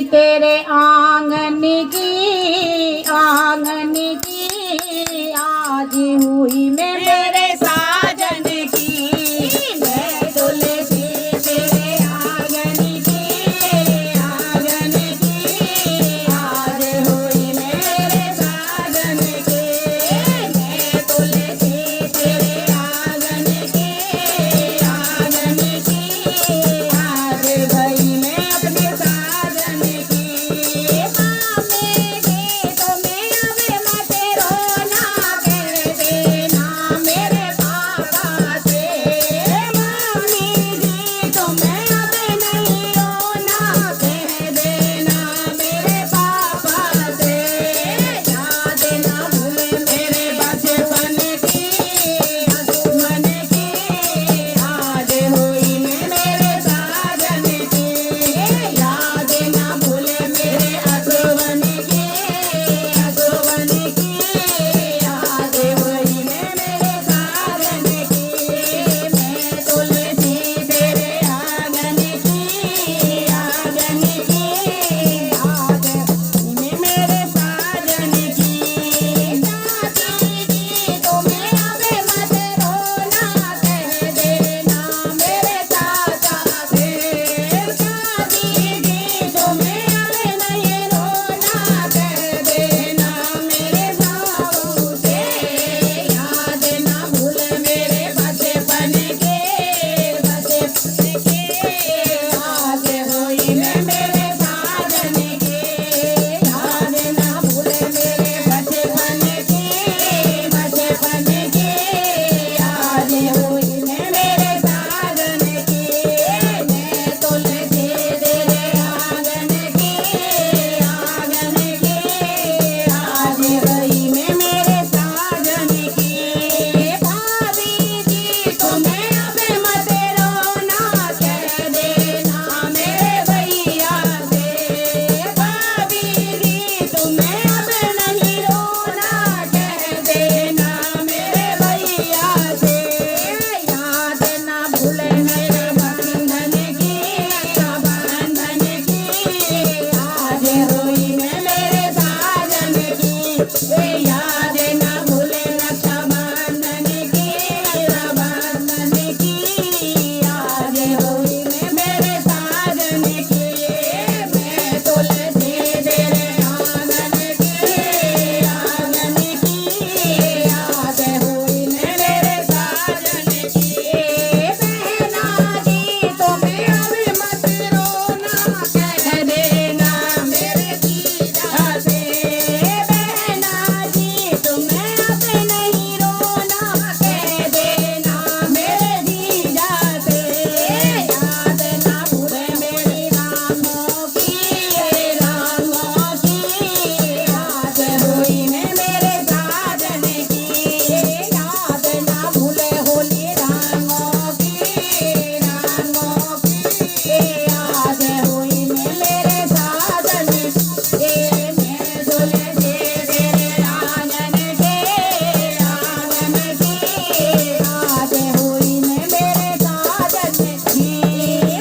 तेरे आंगन की आज हुई मैं मेरे साजन की। मैं तुलसी तेरे आंगन की आज हुई मेरे साजन की। मैं तुलसी तेरे आंगन की आज भई मैं अपने साजन की। मामे गीत में अबे मत रोना कह देना मेरे पापा से। मामी गीत में अबे नहीं रोना कह देना मेरे पापा से। याद ना भूले मेरे बचपन की मन की आज हुई मैं मेरे साजन की। याद ना भूले मेरे असवन की आज हुई मैं मेरे साजन की। मैं तुलसी तेरे आंगन की आज मैं मेरे साजन की। दादी जी तुम्हें अबे मत रोना कह देना मेरे चाचा से। दादी जी तुम्हें अबे नहीं रोना कह देना मेरे साऊ से। याद ना भूले मेरे बचपन के आज हुई मैं मेरे साजन की। याद ना भूले मेरे बचपन की आज हुई मैं मेरे साजन की। मैं तुलसी तेरे आंगन की आज हुई मैं मेरे साजन की। भाभी जी तुम्हें अबे मत रोना कह देना मेरे भैया से। भाभी जी तुम्हें अबे नहीं रोना कह देना मेरे भैया से। याद ना भूले मेरे बंधन की आज हुई मैं मेरे साजन की। याद ना भूले रक्षाबंधन की आज हुई मैं मेरे साजन की। मैं तुलसी तेरे आंगन की आज हुई मैं मेरे साजन की। बहना जी तुम्हें अभी मत रोना कह देना मेरे जीजा से। बहना जी तुम्हें अभी नहीं रोना कह देना मेरे जीजा से। याद ना भूले मेरी रामों की आज हुई मैं मेरे साजन की। याद ना भूले होली रामों की आज हुई मैं मेरे साजन की। मैं तुलसी तेरे आंगन की आज हुई मैं मेरे साजन की।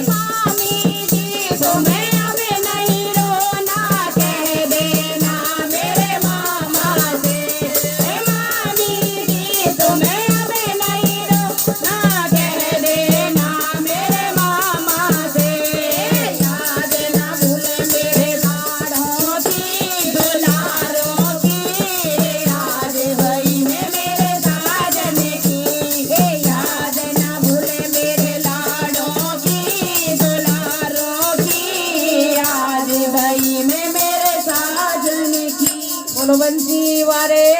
मामी जी तुम्हें अबे नहीं रोना कह देना मेरे मामा से। मामी जी तुम्हें अबे नहीं रोना कह देना मेरे मामा से। याद ना भूले मेरे लाड़ों की दुलारों की आज हुई मैं मेरे साजन की। याद ना भूले मेरे लाड़ों की दुलारों की आज हुई मैं मेरे साजन की। बोलो बंसी वारे।